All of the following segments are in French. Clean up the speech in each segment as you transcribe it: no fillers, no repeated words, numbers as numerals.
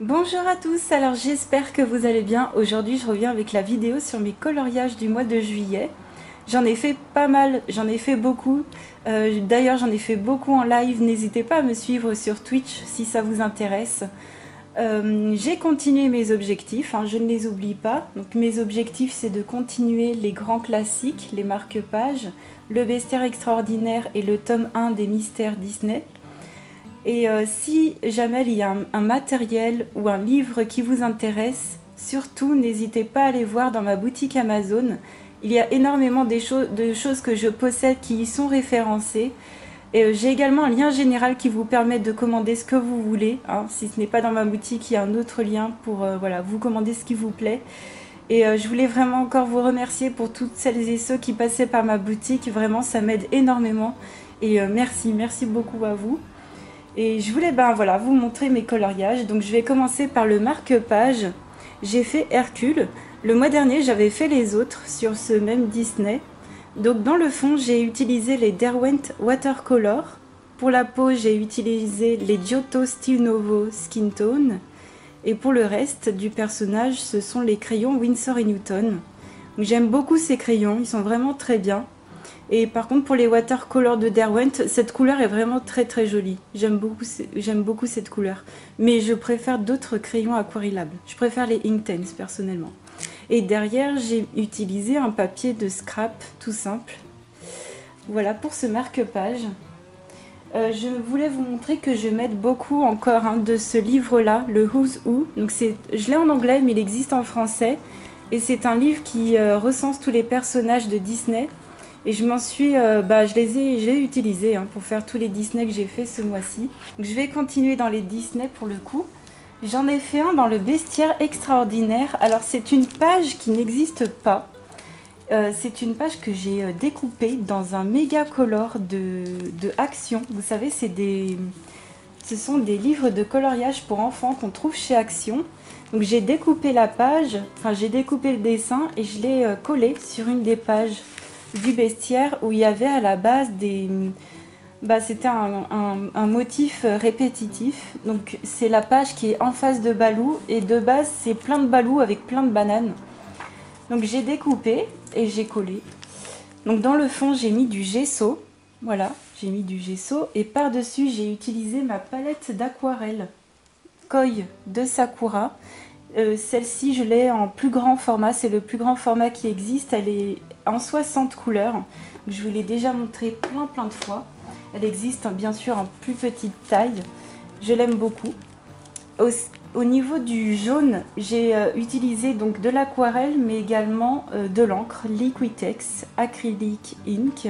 Bonjour à tous, alors j'espère que vous allez bien. Aujourd'hui je reviens avec la vidéo sur mes coloriages du mois de juillet. J'en ai fait pas mal, j'en ai fait beaucoup. D'ailleurs j'en ai fait beaucoup en live, n'hésitez pas à me suivre sur Twitch si ça vous intéresse. J'ai continué mes objectifs, je ne les oublie pas. Donc mes objectifs c'est de continuer les grands classiques, les marque-pages, le bestiaire extraordinaire et le tome 1 des mystères Disney. Et si jamais il y a un matériel ou un livre qui vous intéresse, surtout n'hésitez pas à aller voir dans ma boutique Amazon. Il y a énormément de choses que je possède qui y sont référencées. Et j'ai également un lien général qui vous permet de commander ce que vous voulez. Si ce n'est pas dans ma boutique, il y a un autre lien pour voilà, vous commander ce qui vous plaît. Et je voulais vraiment encore vous remercier pour toutes celles et ceux qui passaient par ma boutique. Vraiment, ça m'aide énormément. Et merci beaucoup à vous. Et je voulais voilà, vous montrer mes coloriages. Donc je vais commencer par le marque-page. J'ai fait Hercule. Le mois dernier, j'avais fait les autres sur ce même Disney. Donc dans le fond, j'ai utilisé les Derwent Watercolor. Pour la peau, j'ai utilisé les Giotto Steel Novo Skin Tone. Et pour le reste du personnage, ce sont les crayons Winsor & Newton. J'aime beaucoup ces crayons, ils sont vraiment très bien. Et par contre pour les watercolors de Derwent, cette couleur est vraiment très jolie. J'aime beaucoup cette couleur. Mais je préfère d'autres crayons aquarellables. Je préfère les Inktense personnellement. Et derrière j'ai utilisé un papier de scrap tout simple. Voilà pour ce marque-page. Je voulais vous montrer que je m'aide beaucoup encore de ce livre-là, le Who's Who. Donc je l'ai en anglais mais il existe en français. Et c'est un livre qui recense tous les personnages de Disney. Et je les ai utilisés pour faire tous les Disney que j'ai fait ce mois-ci. Je vais continuer dans les Disney pour le coup. J'en ai fait un dans le bestiaire extraordinaire. Alors c'est une page qui n'existe pas. C'est une page que j'ai découpée dans un méga color de Action. Vous savez, ce sont des livres de coloriage pour enfants qu'on trouve chez Action. Donc j'ai découpé la page, j'ai découpé le dessin et je l'ai collé sur une des pages du bestiaire où il y avait à la base c'était un motif répétitif. Donc c'est la page qui est en face de Baloo et de base c'est plein de Baloo avec plein de bananes. Donc j'ai découpé et j'ai collé. Donc dans le fond j'ai mis du gesso, voilà, j'ai mis du gesso et par dessus j'ai utilisé ma palette d'aquarelle Koi de Sakura. Celle-ci je l'ai en plus grand format, c'est le plus grand format qui existe, elle est en 60 couleurs. Je vous l'ai déjà montré plein de fois. Elle existe bien sûr en plus petite taille, je l'aime beaucoup. Au niveau du jaune, j'ai utilisé donc de l'aquarelle mais également de l'encre Liquitex Acrylic Ink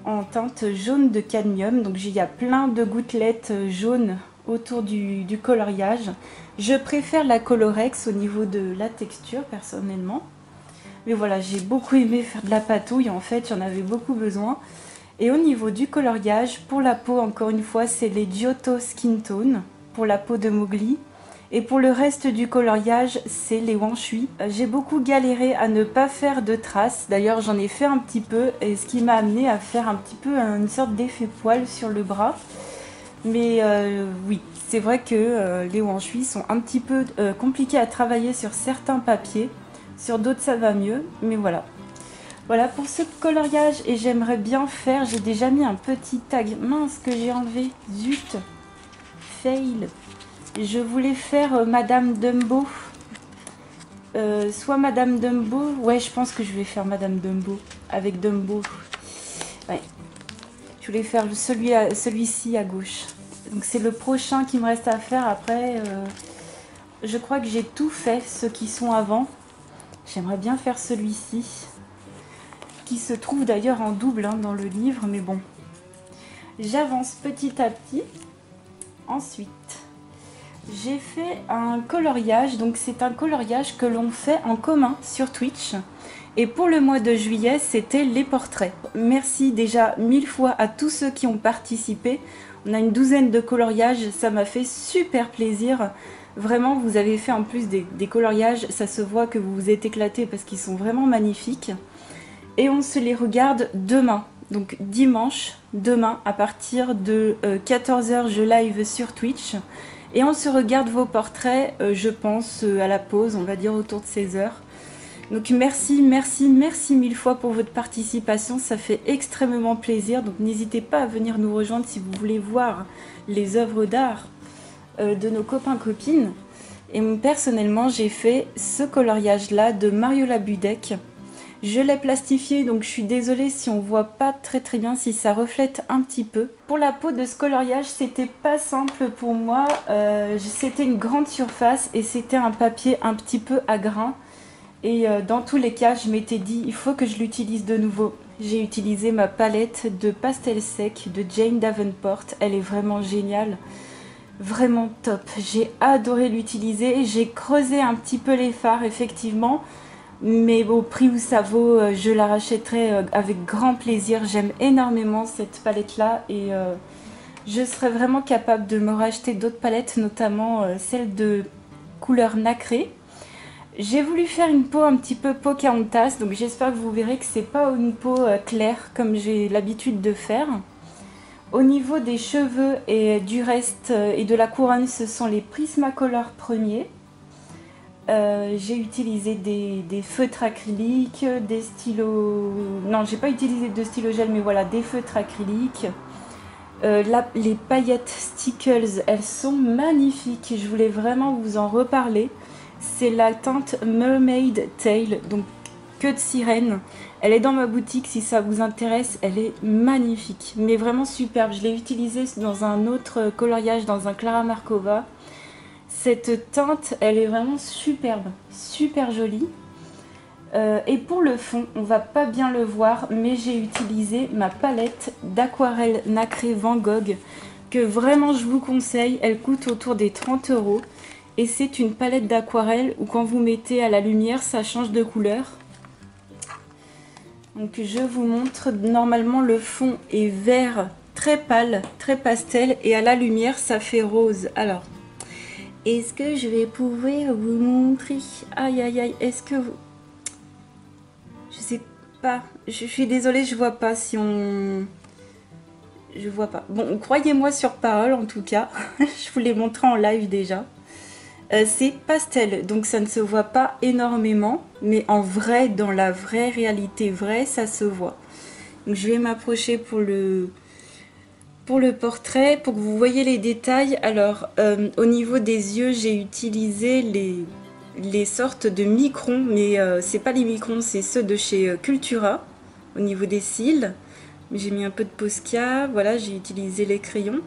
en teinte jaune de cadmium. Donc il y a plein de gouttelettes jaunes autour du coloriage. Je préfère la Colorex au niveau de la texture personnellement. Mais voilà, j'ai beaucoup aimé faire de la patouille, en fait, j'en avais beaucoup besoin. Et au niveau du coloriage, pour la peau, encore une fois, c'est les Giotto Skin Tone, pour la peau de Mowgli. Et pour le reste du coloriage, c'est les Wanshui. J'ai beaucoup galéré à ne pas faire de traces, d'ailleurs j'en ai fait un petit peu, et ce qui m'a amené à faire un petit peu une sorte d'effet poil sur le bras. Mais oui, c'est vrai que les Wanshui sont un petit peu compliqués à travailler sur certains papiers. Sur d'autres ça va mieux, mais voilà. Voilà pour ce coloriage et j'aimerais bien faire, j'ai déjà mis un petit tag, mince que j'ai enlevé, zut, fail. Je voulais faire Madame Dumbo, soit Madame Dumbo, ouais je pense que je vais faire Madame Dumbo, avec Dumbo. Ouais. Je voulais faire celui-ci à gauche. Donc c'est le prochain qui me reste à faire après, je crois que j'ai tout fait, ceux qui sont avant. J'aimerais bien faire celui-ci, qui se trouve d'ailleurs en double dans le livre, mais bon. J'avance petit à petit. Ensuite, j'ai fait un coloriage, donc c'est un coloriage que l'on fait en commun sur Twitch. Et pour le mois de juillet, c'était les portraits. Merci déjà 1000 fois à tous ceux qui ont participé. On a une douzaine de coloriages, ça m'a fait super plaisir. Vraiment, vous avez fait en plus des coloriages, ça se voit que vous vous êtes éclatés parce qu'ils sont vraiment magnifiques. Et on se les regarde demain, donc dimanche, demain, à partir de 14 h, je live sur Twitch. Et on se regarde vos portraits, je pense, à la pause, on va dire autour de 16 heures. Donc merci, merci, merci mille fois pour votre participation, ça fait extrêmement plaisir. Donc n'hésitez pas à venir nous rejoindre si vous voulez voir les œuvres d'art de nos copains-copines. Et personnellement, j'ai fait ce coloriage-là de Mariola Budek. Je l'ai plastifié, donc je suis désolée si on voit pas très bien, si ça reflète un petit peu. Pour la peau de ce coloriage, c'était pas simple pour moi. C'était une grande surface et c'était un papier un petit peu à grains. Et dans tous les cas, je m'étais dit, il faut que je l'utilise de nouveau. J'ai utilisé ma palette de pastel sec de Jane Davenport. Elle est vraiment géniale. Vraiment top. J'ai adoré l'utiliser. J'ai creusé un petit peu les fards, effectivement. Mais au prix où ça vaut, je la rachèterai avec grand plaisir. J'aime énormément cette palette-là. Et je serais vraiment capable de me racheter d'autres palettes, notamment celle de couleur nacrée. J'ai voulu faire une peau un petit peu Pocahontas, donc j'espère que vous verrez que c'est pas une peau claire comme j'ai l'habitude de faire. Au niveau des cheveux et du reste et de la couronne, ce sont les Prismacolor premiers. J'ai utilisé des feutres acryliques, des stylos... Non, j'ai pas utilisé de stylo gel, mais voilà, des feutres acryliques. Les paillettes Stickles, elles sont magnifiques, je voulais vraiment vous en reparler. C'est la teinte Mermaid Tail, donc queue de sirène. Elle est dans ma boutique si ça vous intéresse, elle est magnifique, mais vraiment superbe. Je l'ai utilisée dans un autre coloriage, dans un Clara Markova. Cette teinte, elle est vraiment superbe, super jolie. Et pour le fond, on va pas bien le voir, mais j'ai utilisé ma palette d'aquarelle nacrée Van Gogh, que vraiment je vous conseille. Elle coûte autour des 30 €. Et c'est une palette d'aquarelle où quand vous mettez à la lumière, ça change de couleur. Donc je vous montre, normalement le fond est vert très pâle, très pastel, et à la lumière ça fait rose. Alors, est-ce que je vais pouvoir vous montrer? Aïe aïe aïe, est-ce que vous... Je sais pas, je suis désolée, je vois pas si on... Je vois pas. Bon, croyez-moi sur parole en tout cas, je vous l'ai montré en live déjà. C'est pastel, donc ça ne se voit pas énormément, mais en vrai, dans la vraie réalité vraie, ça se voit. Donc je vais m'approcher pour le portrait, pour que vous voyez les détails. Alors, au niveau des yeux, j'ai utilisé les sortes de microns, mais c'est pas les microns, c'est ceux de chez Cultura, au niveau des cils. J'ai mis un peu de Posca, voilà, j'ai utilisé les crayons.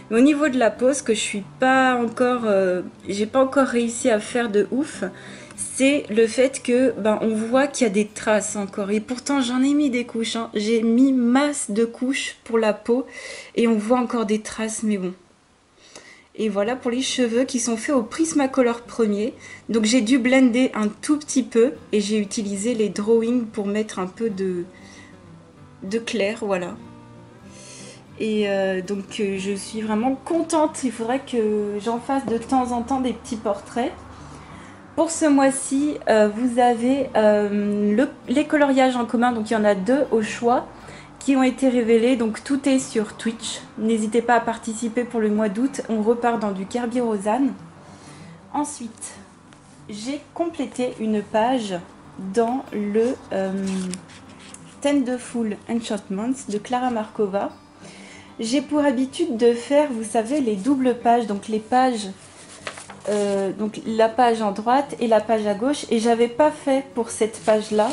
Mais au niveau de la pose, que je suis pas encore, j'ai pas encore réussi à faire de ouf, c'est le fait que on voit qu'il y a des traces encore. Et pourtant j'en ai mis des couches, hein. J'ai mis masse de couches pour la peau et on voit encore des traces, mais bon. Et voilà pour les cheveux qui sont faits au Prismacolor premier. Donc j'ai dû blender un tout petit peu et j'ai utilisé les drawings pour mettre un peu de clair, voilà. Et donc je suis vraiment contente. Il faudrait que j'en fasse de temps en temps des petits portraits. Pour ce mois-ci, vous avez les coloriages en commun, donc il y en a 2 au choix qui ont été révélés, donc tout est sur Twitch. N'hésitez pas à participer pour le mois d'août, on repart dans du Kerby Rosanne. Ensuite, j'ai complété une page dans le Tenderful Enchantments de Clara Markova. J'ai pour habitude de faire, vous savez, les doubles pages, donc les pages, donc la page en droite et la page à gauche, et j'avais pas fait pour cette page-là.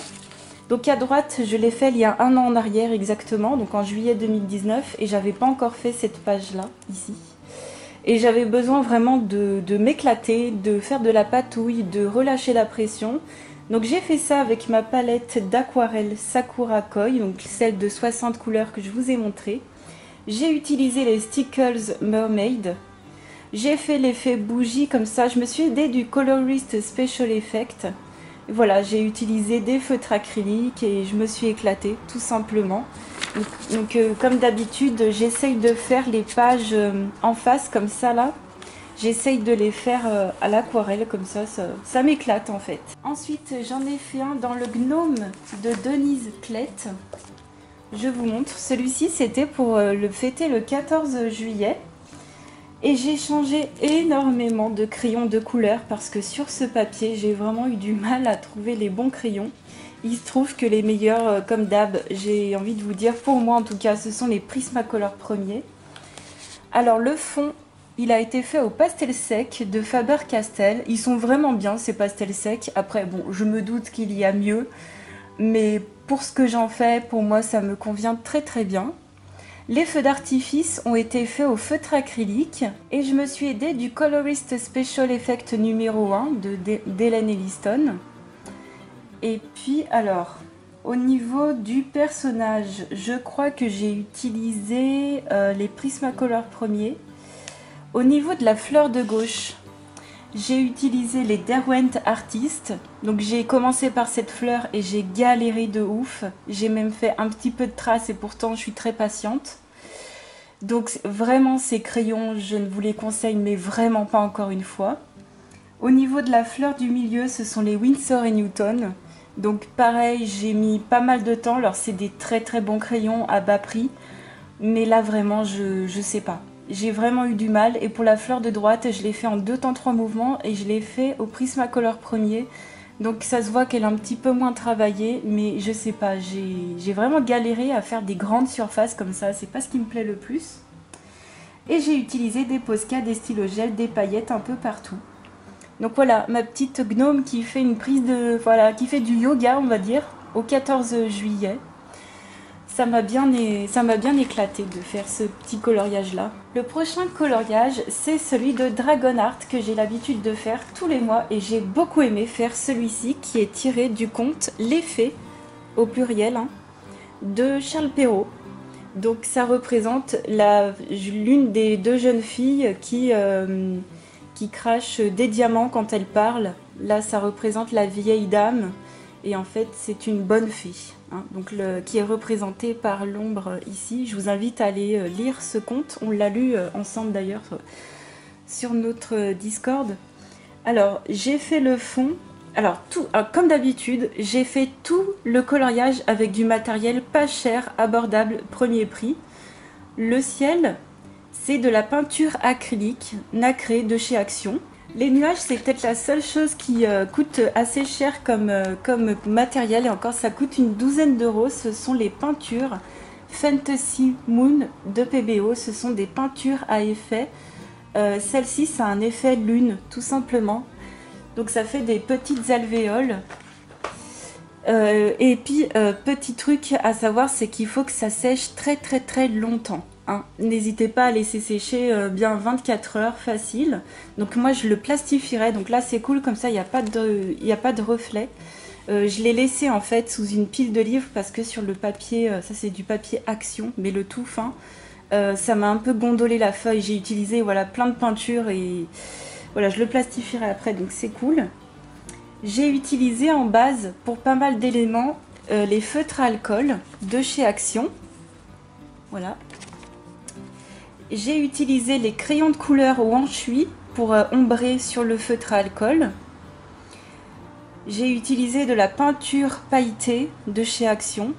Donc à droite, je l'ai fait il y a 1 an en arrière exactement, donc en juillet 2019, et j'avais pas encore fait cette page-là, ici. Et j'avais besoin vraiment de m'éclater, de faire de la patouille, de relâcher la pression. Donc j'ai fait ça avec ma palette d'aquarelle Sakura Koi, donc celle de 60 couleurs que je vous ai montré. J'ai utilisé les Stickles Mermaid. J'ai fait l'effet bougie comme ça. Je me suis aidée du Colorist Special Effect. Voilà, j'ai utilisé des feutres acryliques et je me suis éclatée tout simplement. Donc comme d'habitude, j'essaye de faire les pages en face comme ça là. J'essaye de les faire à l'aquarelle comme ça m'éclate en fait. Ensuite, j'en ai fait un dans le gnome de Denise Klett. Je vous montre. Celui-ci, c'était pour le fêter le 14 juillet. Et j'ai changé énormément de crayons de couleur parce que sur ce papier, j'ai vraiment eu du mal à trouver les bons crayons. Il se trouve que les meilleurs, comme d'hab, j'ai envie de vous dire, pour moi en tout cas, ce sont les Prismacolor premiers. Alors le fond, il a été fait au pastel sec de Faber-Castell. Ils sont vraiment bien ces pastels secs. Après, bon, je me doute qu'il y a mieux. Mais pour ce que j'en fais, pour moi, ça me convient très très bien. Les feux d'artifice ont été faits au feutre acrylique. Et je me suis aidée du Colorist Special Effect numéro 1 d'Helen Elliston. Et puis, alors, au niveau du personnage, je crois que j'ai utilisé les Prismacolor premiers. Au niveau de la fleur de gauche, j'ai utilisé les Derwent Artist. Donc j'ai commencé par cette fleur et j'ai galéré de ouf. J'ai même fait un petit peu de traces et pourtant je suis très patiente. Donc vraiment ces crayons, je ne vous les conseille mais vraiment pas encore une fois. Au niveau de la fleur du milieu, ce sont les Winsor & Newton. Donc pareil, j'ai mis pas mal de temps. Alors c'est des très très bons crayons à bas prix. Mais là vraiment, je sais pas. J'ai vraiment eu du mal. Et pour la fleur de droite, je l'ai fait en 2 temps 3 mouvements. Et je l'ai fait au Prismacolor premier. Donc ça se voit qu'elle est un petit peu moins travaillée. Mais je sais pas, j'ai vraiment galéré à faire des grandes surfaces comme ça. C'est pas ce qui me plaît le plus. Et j'ai utilisé des Posca, des stylos gel, des paillettes un peu partout. Donc voilà, ma petite gnome qui fait une prise de... Voilà, qui fait du yoga, on va dire, au 14 juillet. Ça m'a bien éclaté de faire ce petit coloriage-là. Le prochain coloriage, c'est celui de Dragon Art que j'ai l'habitude de faire tous les mois. Et j'ai beaucoup aimé faire celui-ci qui est tiré du conte Les Fées, au pluriel, hein, de Charles Perrault. Donc ça représente l'une des 2 jeunes filles qui crache des diamants quand elle parle. Là, ça représente la vieille dame. Et en fait, c'est une bonne fée. Hein, donc qui est représentée par l'ombre ici. Je vous invite à aller lire ce conte. On l'a lu ensemble d'ailleurs sur notre Discord. Alors, j'ai fait le fond. Alors, comme d'habitude, j'ai fait tout le coloriage avec du matériel pas cher, abordable, premier prix. Le ciel... c'est de la peinture acrylique nacrée de chez Action. Les nuages, c'est peut-être la seule chose qui coûte assez cher comme matériel. Et encore, ça coûte une douzaine d'euros. Ce sont les peintures Fantasy Moon de PBO. Ce sont des peintures à effet. Celle-ci, ça a un effet lune, tout simplement. Donc ça fait des petites alvéoles. Et puis, petit truc à savoir, c'est qu'il faut que ça sèche très très très longtemps. Hein. N'hésitez pas à laisser sécher bien 24 heures facile. Donc moi je le plastifierai, donc là c'est cool, comme ça il n'y a pas de reflet. Je l'ai laissé en fait sous une pile de livres parce que sur le papier, ça c'est du papier Action, mais le tout fin, ça m'a un peu gondolé la feuille. J'ai utilisé voilà, plein de peintures et voilà, je le plastifierai après, donc c'est cool. J'ai utilisé en base pour pas mal d'éléments les feutres à alcool de chez Action. Voilà. J'ai utilisé les crayons de couleur Wanshui pour ombrer sur le feutre à alcool. J'ai utilisé de la peinture pailletée de chez Action,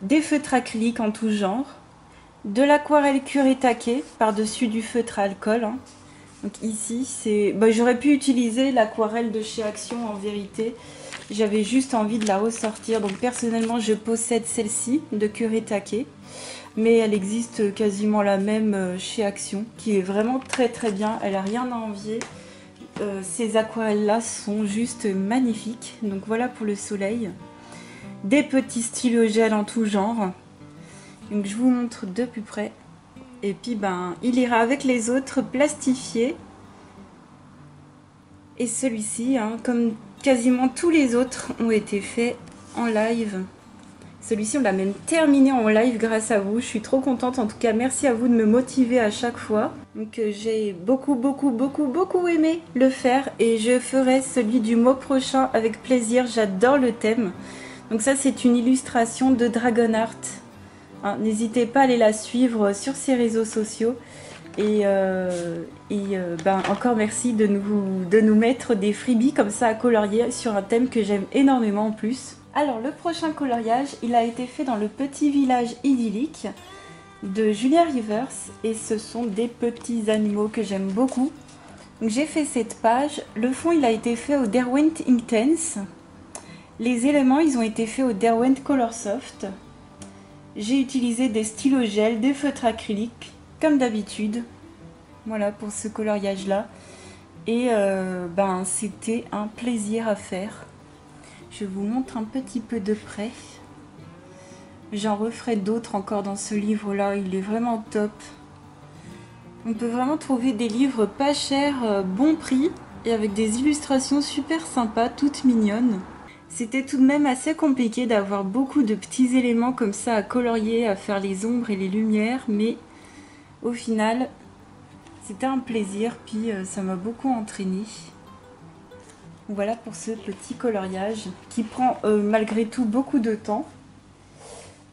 des feutres acryliques en tout genre, de l'aquarelle Kuretake par-dessus du feutre à alcool. Hein. Donc ici, c'est... j'aurais pu utiliser l'aquarelle de chez Action en vérité. J'avais juste envie de la ressortir. Donc personnellement, je possède celle-ci de Kuretake. Mais elle existe quasiment la même chez Action, qui est vraiment très très bien. Elle n'a rien à envier. Ces aquarelles-là sont juste magnifiques. Donc voilà pour le soleil. Des petits stylos gel en tout genre. Donc je vous montre de plus près. Et puis il ira avec les autres plastifiés. Et celui-ci, hein, comme quasiment tous les autres, ont été faits en live. Celui-ci, on l'a même terminé en live grâce à vous. Je suis trop contente. En tout cas, merci à vous de me motiver à chaque fois. Donc, j'ai beaucoup aimé le faire. Et je ferai celui du mois prochain avec plaisir. J'adore le thème. Donc ça, c'est une illustration de Dragon Art. Hein, n'hésitez pas à aller la suivre sur ses réseaux sociaux. Et encore merci de nous mettre des freebies comme ça à colorier sur un thème que j'aime énormément en plus. Alors le prochain coloriage, il a été fait dans le petit village idyllique de Julia Rivers et ce sont des petits animaux que j'aime beaucoup. Donc j'ai fait cette page. Le fond il a été fait au Derwent Inktense. Les éléments ils ont été faits au Derwent Colorsoft. J'ai utilisé des stylos gel, des feutres acryliques comme d'habitude. Voilà pour ce coloriage là. Et c'était un plaisir à faire. Je vous montre un petit peu de près. J'en referai d'autres encore dans ce livre là, il est vraiment top. On peut vraiment trouver des livres pas chers, bon prix et avec des illustrations super sympas, toutes mignonnes. C'était tout de même assez compliqué d'avoir beaucoup de petits éléments comme ça à colorier, à faire les ombres et les lumières, mais au final c'était un plaisir, puis ça m'a beaucoup entraîné. Voilà pour ce petit coloriage qui prend malgré tout beaucoup de temps.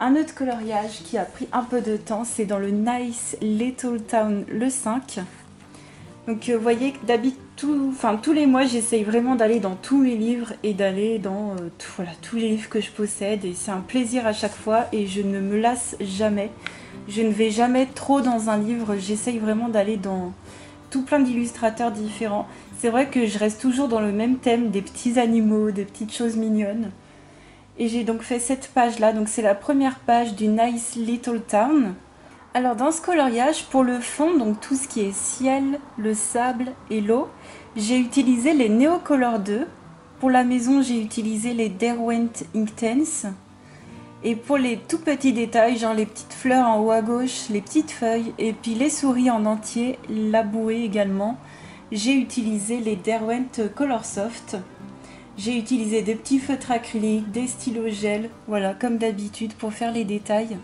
Un autre coloriage qui a pris un peu de temps, c'est dans le Nice Little Town le 5. Donc vous voyez que d'habitude, tous les mois, j'essaye vraiment d'aller dans tous mes livres et d'aller dans tous les livres que je possède. Et c'est un plaisir à chaque fois et je ne me lasse jamais. Je ne vais jamais trop dans un livre, j'essaye vraiment d'aller dans tout plein d'illustrateurs différents. C'est vrai que je reste toujours dans le même thème, des petits animaux, des petites choses mignonnes. Et j'ai donc fait cette page là, donc c'est la première page du Nice Little Town. Alors dans ce coloriage, pour le fond, donc tout ce qui est ciel, le sable et l'eau, j'ai utilisé les Neocolor 2. Pour la maison, j'ai utilisé les Derwent Inktense. Et pour les tout petits détails, genre les petites fleurs en haut à gauche, les petites feuilles, et puis les souris en entier, la bouée également, j'ai utilisé les Derwent Colorsoft. J'ai utilisé des petits feutres acryliques, des stylos gel, voilà, comme d'habitude pour faire les détails.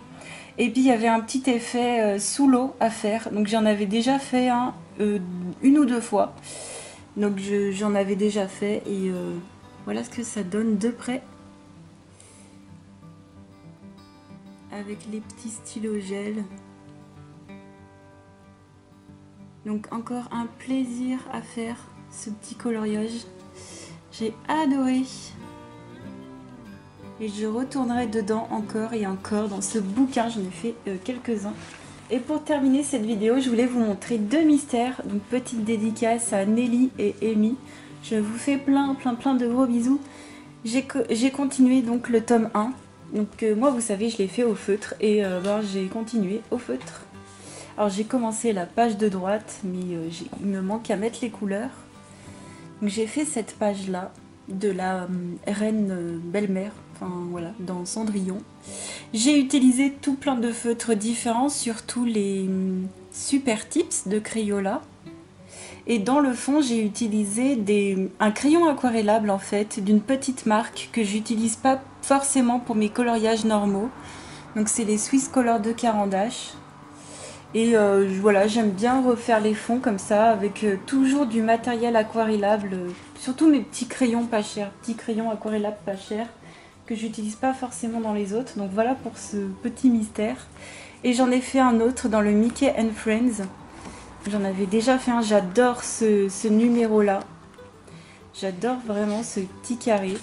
Et puis il y avait un petit effet sous l'eau à faire, donc j'en avais déjà fait un une ou deux fois. Donc j'en avais déjà fait et voilà ce que ça donne de près. Avec les petits stylos gel. Donc encore un plaisir à faire ce petit coloriage. J'ai adoré et je retournerai dedans encore et encore dans ce bouquin, j'en ai fait quelques-uns. Et pour terminer cette vidéo, je voulais vous montrer deux mystères, donc petite dédicace à Nelly et Amy. Je vous fais plein de gros bisous. J'ai continué donc le tome 1, donc moi vous savez je l'ai fait au feutre et j'ai continué au feutre. Alors j'ai commencé la page de droite mais il me manque à mettre les couleurs. J'ai fait cette page là de la reine belle-mère, enfin voilà, dans Cendrillon. J'ai utilisé tout plein de feutres différents, surtout les Super Tips de Crayola. Et dans le fond, j'ai utilisé un crayon aquarellable en fait, d'une petite marque que j'utilise pas forcément pour mes coloriages normaux. Donc c'est les Swiss Color de Carandache. Et voilà, j'aime bien refaire les fonds comme ça, avec toujours du matériel aquarellable, surtout mes petits crayons pas chers, petits crayons aquarellables pas chers, que j'utilise pas forcément dans les autres. Donc voilà pour ce petit mystère. Et j'en ai fait un autre dans le Mickey and Friends. J'en avais déjà fait un, j'adore ce numéro-là. J'adore vraiment ce petit carré.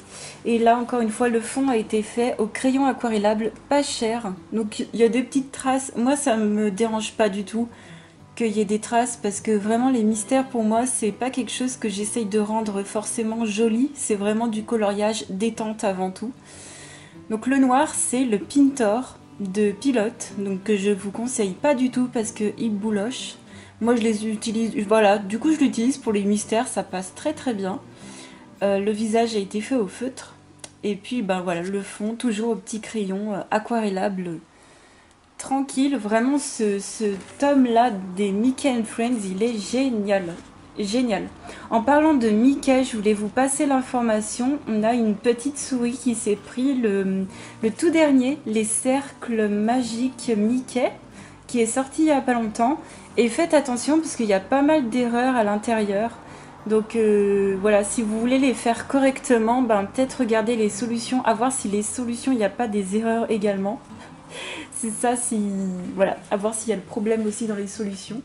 Et là, encore une fois, le fond a été fait au crayon aquarellable pas cher. Donc, il y a des petites traces. Moi, ça me dérange pas du tout qu'il y ait des traces parce que vraiment, les mystères, pour moi, c'est pas quelque chose que j'essaye de rendre forcément joli. C'est vraiment du coloriage détente avant tout. Donc, le noir, c'est le Pintor de Pilote. Donc, que je vous conseille pas du tout parce qu'il bouloche. Moi, je les utilise. Voilà, du coup, je l'utilise pour les mystères. Ça passe très bien. Le visage a été fait au feutre et puis voilà le fond toujours au petit crayon aquarellable tranquille. Vraiment ce tome là des Mickey and Friends il est génial. En parlant de Mickey, je voulais vous passer l'information, on a une petite souris qui s'est pris le tout dernier, les cercles magiques Mickey, qui est sorti il n'y a pas longtemps, et faites attention parce qu'il y a pas mal d'erreurs à l'intérieur. Donc voilà, si vous voulez les faire correctement, peut-être regarder les solutions, à voir si les solutions, il n'y a pas des erreurs également. C'est ça, voilà, à voir s'il y a le problème aussi dans les solutions.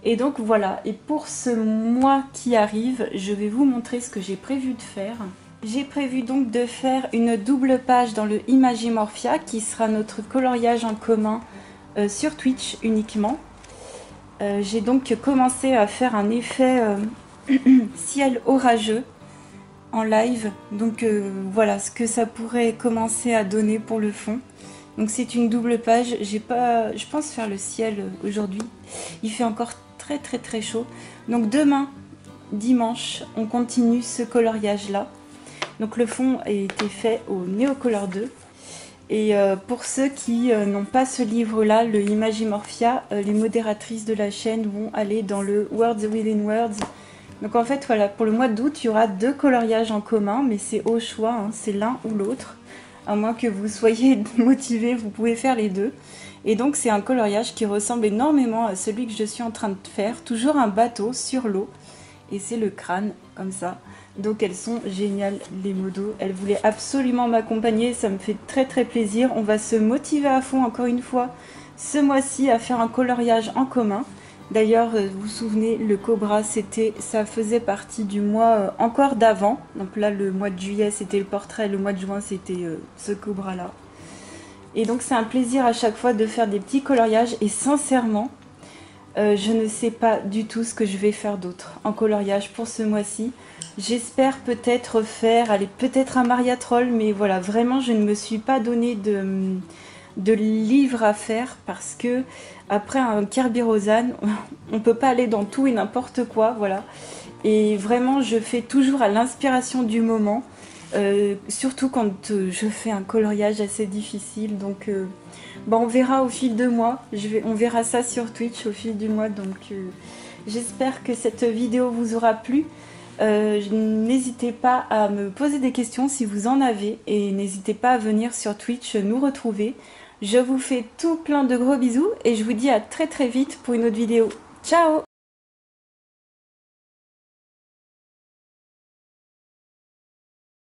Et donc voilà, et pour ce mois qui arrive, je vais vous montrer ce que j'ai prévu de faire. J'ai prévu donc de faire une double page dans le Imagimorphia, qui sera notre coloriage en commun sur Twitch uniquement. J'ai donc commencé à faire un effet ciel orageux en live, donc voilà ce que ça pourrait commencer à donner pour le fond. Donc c'est une double page, je pense faire le ciel aujourd'hui, il fait encore très chaud. Donc demain, dimanche, on continue ce coloriage là. Donc le fond a été fait au Neocolor 2. Et pour ceux qui n'ont pas ce livre-là, le Imagimorphia, les modératrices de la chaîne vont aller dans le Words Within Words. Donc en fait, voilà, pour le mois d'août, il y aura 2 coloriages en commun, mais c'est au choix, hein, c'est l'un ou l'autre. À moins que vous soyez motivé, vous pouvez faire les deux. Et donc c'est un coloriage qui ressemble énormément à celui que je suis en train de faire. Toujours un bateau sur l'eau. Et c'est le crâne, comme ça. Donc elles sont géniales, les modos. Elles voulaient absolument m'accompagner, ça me fait très plaisir. On va se motiver à fond, encore une fois, ce mois-ci à faire un coloriage en commun. D'ailleurs, vous vous souvenez, le Cobra, ça faisait partie du mois encore d'avant. Donc là, le mois de juillet, c'était le portrait. Le mois de juin, c'était ce Cobra-là. Et donc, c'est un plaisir à chaque fois de faire des petits coloriages. Et sincèrement, je ne sais pas du tout ce que je vais faire d'autre en coloriage pour ce mois-ci. J'espère peut-être faire, allez, peut-être un Mariatrol. Mais voilà, vraiment, je ne me suis pas donné de livres à faire parce que après un Kerberosan, on peut pas aller dans tout et n'importe quoi, voilà. Et vraiment, je fais toujours à l'inspiration du moment, surtout quand je fais un coloriage assez difficile. Donc, on verra au fil de mois. On verra ça sur Twitch au fil du mois. Donc, j'espère que cette vidéo vous aura plu. N'hésitez pas à me poser des questions si vous en avez et n'hésitez pas à venir sur Twitch nous retrouver. Je vous fais tout plein de gros bisous et je vous dis à très vite pour une autre vidéo. Ciao!